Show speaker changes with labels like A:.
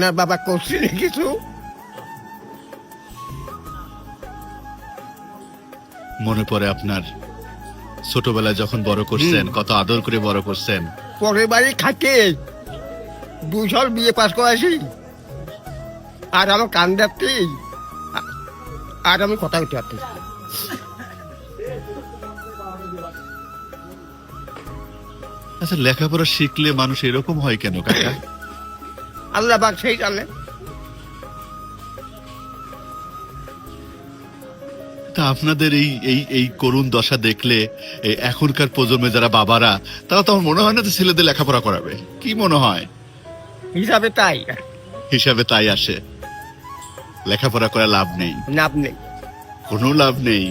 A: না বাবা করছি না কিছু।
B: মনে পড়ে আপনার ছোটবেলায় যখন বড় করছেন, কত আদর করে বড় করছেন।
A: পরের বাড়ি থাকে 2 সাল বিয়ে পাস করেছি, আর আমার কান দেখতে আর আমি কথা বলতে পারতেছি।
B: আচ্ছা, লেখাপড়া শিখলে মানুষ এরকম হয় কেন কাকা?
A: আল্লাহ পাক সেই জানে।
B: তা আপনাদের এই এই এই করুণ দশা দেখলে এখনকার প্রজন্মে যারা বাবারা, তারা তো আমার মনে হয় না যে ছেলেদের লেখাপড়া করাবে। কি মনে হয়?
A: হিসাবে তাই,
B: হিসাবে তাই আসে। লেখাপড়া করে লাভ নেই,
A: লাভ নেই।
B: কোনো লাভ নেই।